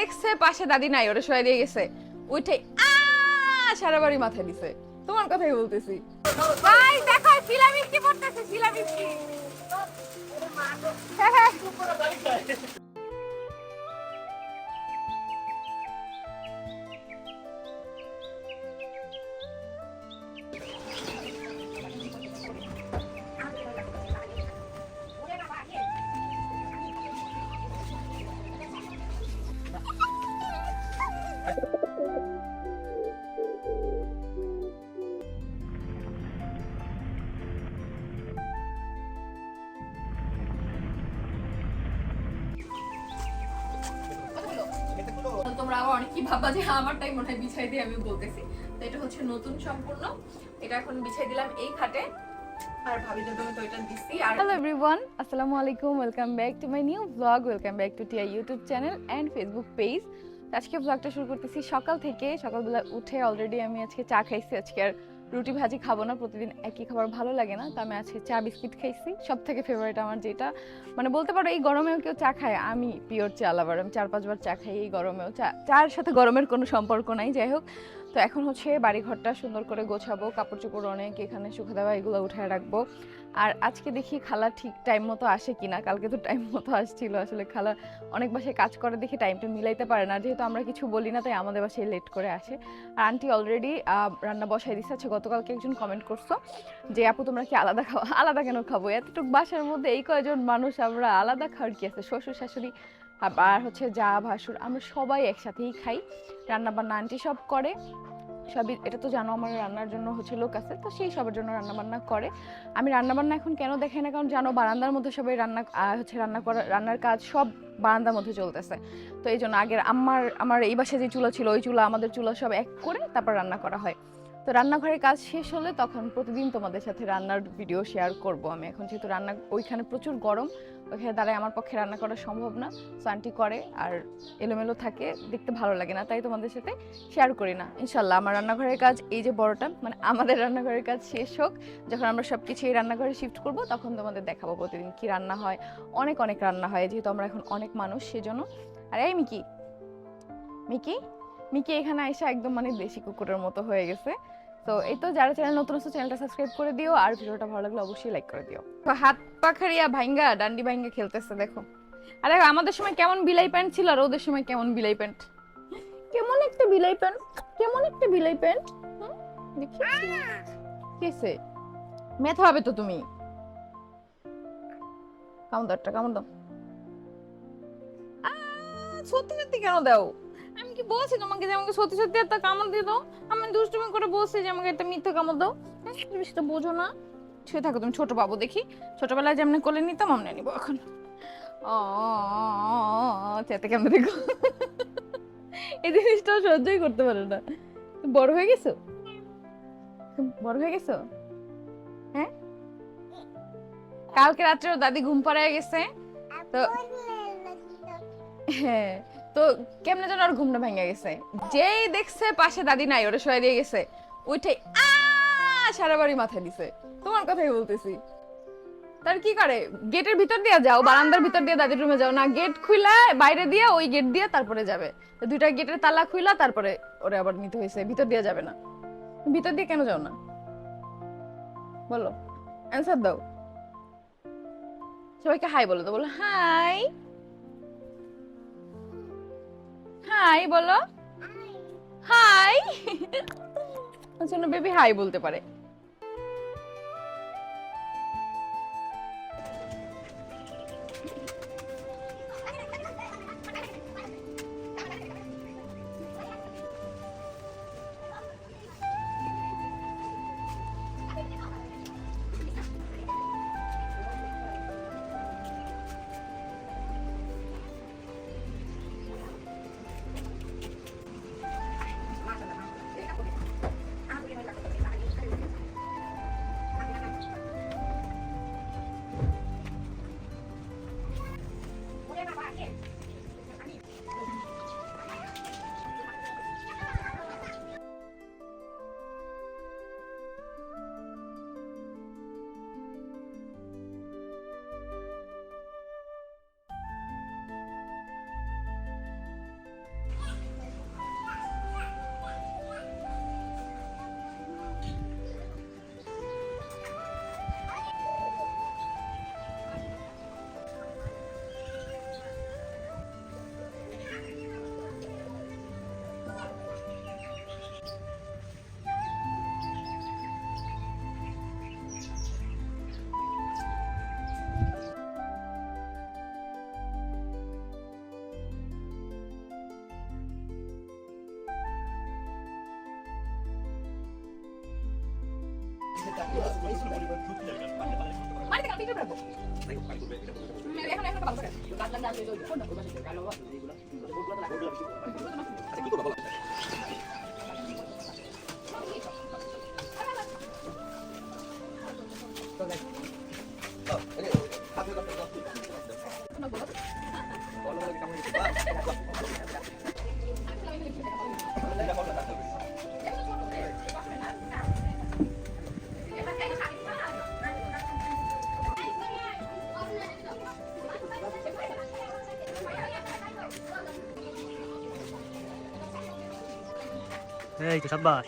দেখছে পাশে দাদি নাই, ওরে শোয়া দিয়ে গেছে, উঠে সারা বাড়ি মাথায় দিছে। তোমার কথাই বলতেছি। ভাই দেখো শিলা মিষ্টি পড়তেছে, শিলা মিষ্টি। তোমরা আবার অনেক কি ভাববা যে আমারটাই মনে হয় বিছাই দিয়ে আমি বলতেছি। তো এটা হচ্ছে নতুন সম্পূর্ণ, এটা এখন বিছাই দিলাম এই খাটে। আর ভাবির জন্য তো এটা দিছি। আর হ্যালো এভরিওয়ান, আসসালামু আলাইকুম, welcome back to my new blog, welcome back to Tia YouTube channel and Facebook page. আজকে ব্লগটা শুরু করতেছি সকাল থেকে। সকালবেলা উঠে অলরেডি আমি আজকে চা খাইছি। আজকে আর রুটি ভাজি খাবো না, প্রতিদিন একই খাবার ভালো লাগে না, তো আমি আজকে চা বিস্কিট খাইছি। সব থেকে ফেভারিট আমার যেটা, মানে বলতে পারো এই গরমেও কেউ চা খায়, আমি পিওর চা লাভার। আমি 4-5 বার চা খাই এই গরমেও। চার সাথে গরমের কোনো সম্পর্ক নাই। যাই হোক, তো এখন হচ্ছে বাড়ি ঘরটা সুন্দর করে গোছাবো, কাপড় চোপড় অনেক এখানে শুকে দেওয়া, এগুলো উঠায় রাখবো। আর আজকে দেখি খালা ঠিক টাইম মতো আসে কিনা। কালকে তো টাইম মতো আসছিল, আসলে খালা অনেক বাসায় কাজ করে দেখে টাইমটা মিলাইতে পারে না, যেহেতু আমরা কিছু বলি না তাই আমাদের বাসায় লেট করে আসে। আর আন্টি অলরেডি রান্না বসাই দিচ্ছে। আচ্ছা, গতকালকে একজন কমেন্ট করছো যে আপু তোমরা কি আলাদা খাও? আলাদা কেন খাবো? এতটুকু বাসার মধ্যে এই কয়জন মানুষ, আমরা আলাদা খাওয়ার কি আছে? শ্বশুর শাশুড়ি আর হচ্ছে যা ভাসুর, আমরা সবাই একসাথেই খাই। রান্না বান্না আন্টি সব করে, সবই। এটা তো জানো আমার রান্নার জন্য হচ্ছে লোক আছে, তো সেই সবার জন্য রান্না বান্না করে। আমি রান্না বান্না এখন কেন দেখাই না, কারণ জানো বারান্দার মধ্যে সবাই রান্নার কাজ সব বারান্দার মধ্যে চলতেছে। তো এই জন্য আগের আমার এই বাসায় যে চুলা ছিল, ওই চুলা আমাদের চুলা সব এক করে তারপর রান্না করা হয়। তো রান্নাঘরের কাজ শেষ হলে তখন প্রতিদিন তোমাদের সাথে রান্নার ভিডিও শেয়ার করব আমি। এখন যেহেতু ওইখানে প্রচুর গরম, ওইখানে দাঁড়ায় আমার পক্ষে রান্না করা সম্ভব না। সো আন্টি করে, আর এলোমেলো থাকে, দেখতে ভালো লাগে না, তাই তোমাদের সাথে শেয়ার করি না। ইনশাল্লাহ আমার রান্নাঘরের কাজ, এই যে বড়টা মানে আমাদের রান্নাঘরের কাজ শেষ হোক, যখন আমরা সব কিছু এই রান্নাঘরে শিফট করব তখন তোমাদের দেখাবো প্রতিদিন কি রান্না হয়। অনেক অনেক রান্না হয়, যেহেতু আমরা এখন অনেক মানুষ সেজন্য। আর এই মিকি মিকি মিকি এখানে এসে একদম মানে দেশি কুকুরের মতো হয়ে গেছে। তো এই তো, যারা চ্যানেল নতুন আছে চ্যানেলটা সাবস্ক্রাইব করে দিও, আর ভিডিওটা ভালো লাগলে অবশ্যই লাইক করে দিও। হাত পাখাড়িয়া ভাঙ্গা ডান্ডি ভাঙ্গা খেলতেছে দেখো। আরে আমাদের সময় কেমন বিলাই প্যান্ট ছিল আর ওদের সময় কেমন বিলাই প্যান্ট। কেমন একটা বিলাই প্যান্ট, কেমন একটা বিলাই প্যান্ট। দেখি কেসে মেথ হবে তো তুমি। কামড় দাও, একটা কামড় দাও। সত্যি সত্যি কেন দাও? আমি কি বলছি তোমাকে যে আমাকে সত্যি সত্যি একটা কামড় দিয়ে দাও? আমি দুষ্টুমি করে বলছি যে আমাকে একটা মিথ্যা কামড় দাও। তুমি সেটা বোঝো না। শুয়ে থাকো তুমি, ছোট বাবু দেখি। ছোটবেলায় যেমন কোলে নিতাম অমনি নিবো এখন। ও চেতে কেমন দেখো, এই জিনিসটাও সহ্যই করতে পারে না। বড় হয়ে গেছো, বড় হয়ে গেছো। হ্যাঁ, কালকে রাত্রে দাদি ঘুম পাড়ায় গেছে তো। হ্যাঁ, তো কেমনে যেন আর ঘুমটা ভেঙে গেছে। যেই দেখছে পাশে দাদি নাই, ওরে শোয়া দিয়ে গেছে, উঠে সারা বাড়ি মাথায় দিছে। তোমার কথাই বলতেছি। তার কি করে, গেটের ভিতর দিয়ে যাও, বারান্দার ভিতর দিয়ে দাদির রুমে যাও না, গেট খুইলা বাইরে দিয়ে ওই গেট দিয়ে তারপরে যাবে। তো দুইটা গেটের তালা খুইলা তারপরে ওরে আবার নিতে হয়েছে, ভিতর দিয়ে যাবে না। ভিতর দিয়ে কেন যাও না বলো, অ্যান্সার দাও। সবাইকে হাই বলো, তো বলো হাই, হাই বলো, হাই। আচ্ছা বেবি হাই বলতে পারে। মানে কাল পিঠে রাখবো এখন এখন ভালো করে কাটলাম না ওই ফোন না করবা কালো আচ্ছা কি করব বলো তো গাইস এই হাতে দাও না বলো বলো বলো কেমন হইছে এই তো সাব্বাস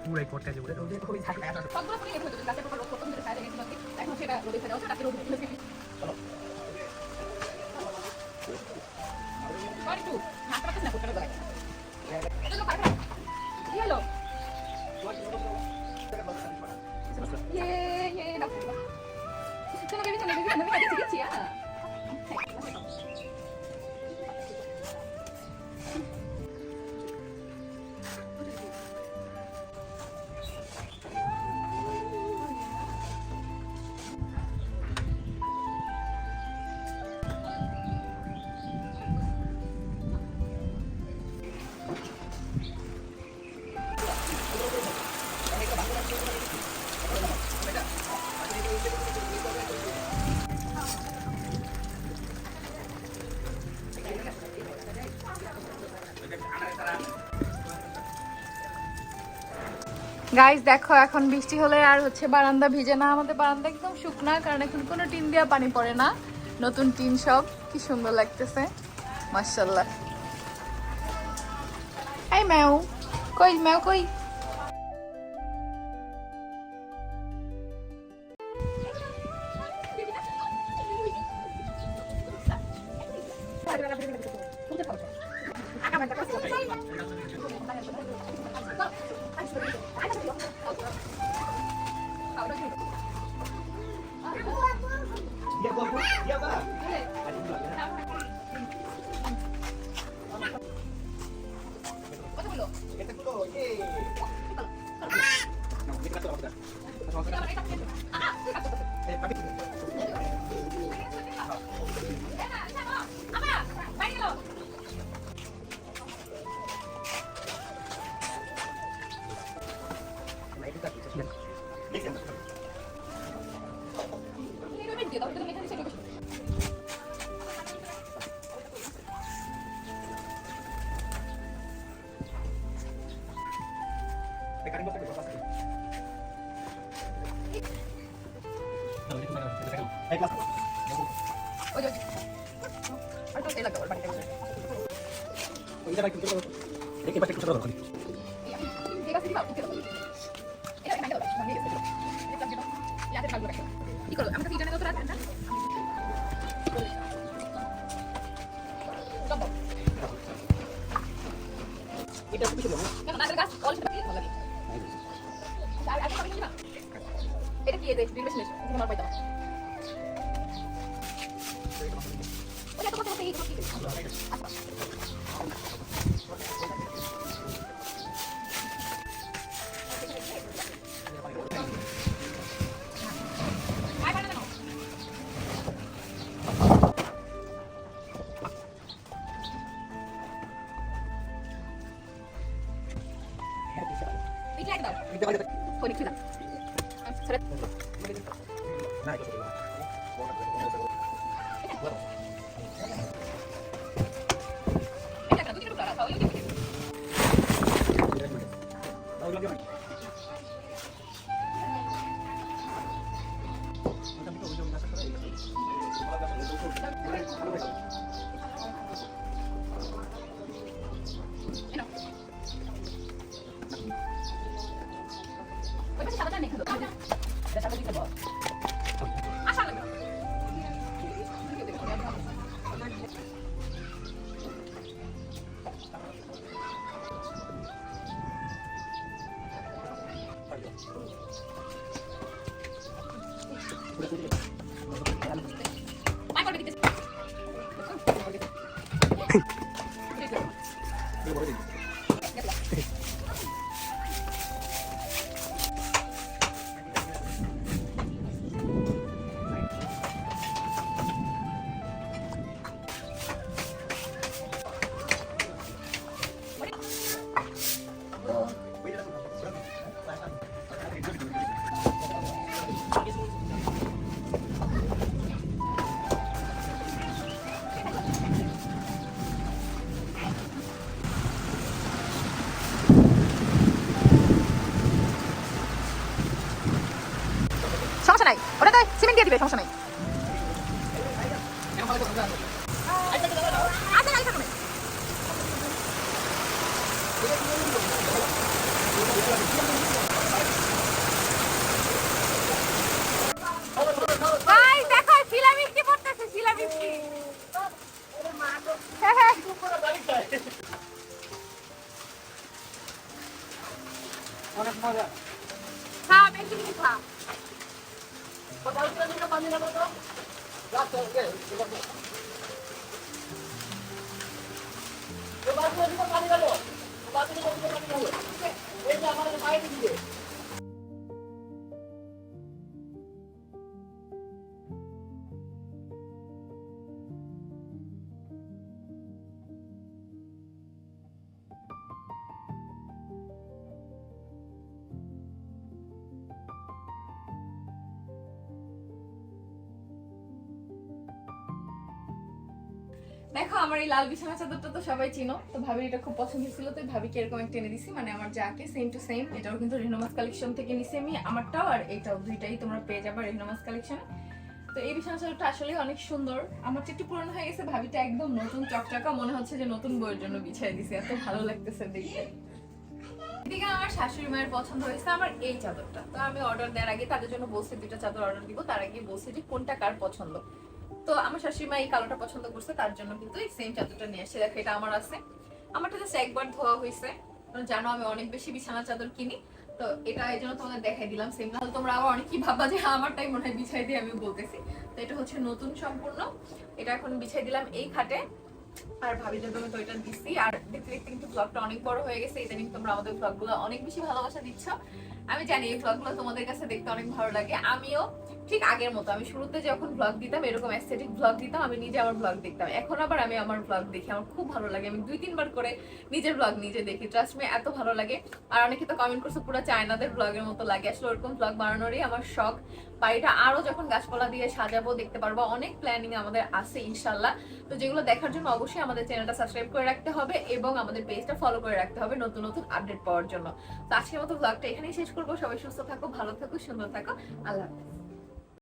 পুরাই কোট কাজে বলে সবগুলো পুরো এর হয়ে গাছের উপর রোদ করতে দিতে সাইডে গেছিল এখন সেটা রোদে ফেলে ওঠা তাকে রোদ ফেলে চলো সরি টু হাত রাখছ না কোটটা দাও চলো কাটা কি হলো ये डॉक्टर चलो बेबी चलो मैं काटे শিখেছি গাইস দেখো এখন বৃষ্টি হলে আর হচ্ছে বারান্দা ভিজে না আমাদের বারান্দা একদম শুকনা কারণ এখন কোনো টিন দিয়া পানি পড়ে না নতুন টিন সব কি সুন্দর লাগতেছে মাশাআল্লাহ এই ম্যাও কই এটা কি এদের ডিম মেশিন তোমার পাইতাম ওটা তো কথা এই কি সাদাটা নেই সমস্যা নাই, ওটা তো সিমেন্ট দিয়ে দিবে, সমস্যা নাই। দেখো শিলাবৃষ্টি পড়তেছে, শিলাবৃষ্টি। অনেক মজা। খা, বেশি বেশি খা। দেখো আমার এই লাল বিছানা চাদরটা তো সবাই চিনো, তো ভাবির এটা খুব পছন্দ ছিল, তো ভাবিকে এরকম একটা এনে দিছি, মানে আমার যাকে সেম টু সেম। এটাও কিন্তু রেহনামাজ কালেকশন থেকে নিছি আমি, আমারটাও আর এটাও, দুইটাই তোমরা পেয়ে যাবে রেহনামাজ কালেকশনে। তো এই বিছানা চাদরটা আসলে অনেক সুন্দর। আমার একটু পুরনো হয়ে গেছে, ভাবিটা একদম নতুন চকচকা, মনে হচ্ছে যে নতুন বইয়ের জন্য বিছাই দিছি, এত ভালো লাগতেছে দেখতে। এদিকে আমার শাশুড়ি মায়ের পছন্দ হয়েছে আমার এই চাদরটা, তো আমি অর্ডার দেওয়ার আগে তাদের জন্য বলছি দুইটা চাদর অর্ডার দিব, তার আগে বলছি যে কোনটা কার পছন্দ। তো আমার শাশুড়ি মা এই কালোটা পছন্দ করছে, তার জন্য কিন্তু এই সেম চাদরটা নিয়ে আসছে। দেখো এটা আমার আছে, আমারটা জাস্ট একবার ধোয়া হয়েছে, জানো আমি অনেক বেশি বিছানা চাদর কিনি, তো এটা এই জন্য তোমাদের দেখাই দিলাম সেম। নাহলে তোমরা আবার অনেকেই ভাববা যে আমারটাই মনে হয় বিছাই দিয়ে আমি বলতেছি। তো এটা হচ্ছে নতুন সম্পূর্ণ, এটা এখন বিছাই দিলাম এই খাটে, আর ভাবিদের জন্য তো এটা দিচ্ছি। আর দেখতে দেখতে কিন্তু ব্লগটা অনেক বড় হয়ে গেছে, ইদানিং তোমরা আমাদের ব্লগগুলো অনেক বেশি ভালোবাসা দিচ্ছ, আমি জানি এই ব্লগগুলো তোমাদের কাছে দেখতে অনেক ভালো লাগে। আমিও ঠিক আগের মতো, আমি শুরুতে যখন ব্লগ দিতাম এরকম অ্যাস্থেটিক ব্লগ দিতাম, আমি নিজে আমার ব্লগ দেখতাম, এখন আবার আমি আমার ব্লগ দেখি, আমার খুব ভালো লাগে। আমি 2-3 বার করে নিজের ব্লগ নিজে দেখি, ট্রাস্ট মি এত ভালো লাগে। আর অনেকে তো কমেন্ট করছে পুরো চায়নাদের ব্লগের মতো লাগে, আসলে ওরকম ব্লগ বানানোরই আমার শখ। বাড়িটা আরো যখন গাছপালা দিয়ে সাজাবো দেখতে পারবো, অনেক প্ল্যানিং আমাদের আছে ইনশাল্লাহ। তো যেগুলো দেখার জন্য অবশ্যই আমাদের চ্যানেলটা সাবস্ক্রাইব করে রাখতে হবে এবং আমাদের পেজটা ফলো করে রাখতে হবে নতুন নতুন আপডেট পাওয়ার জন্য। তো আজকের মতো ব্লগটা এখানেই শেষ করবো। সবাই সুস্থ থাকো, ভালো থাকো, সুন্দর থাকো, আল্লাহ হাফেজ।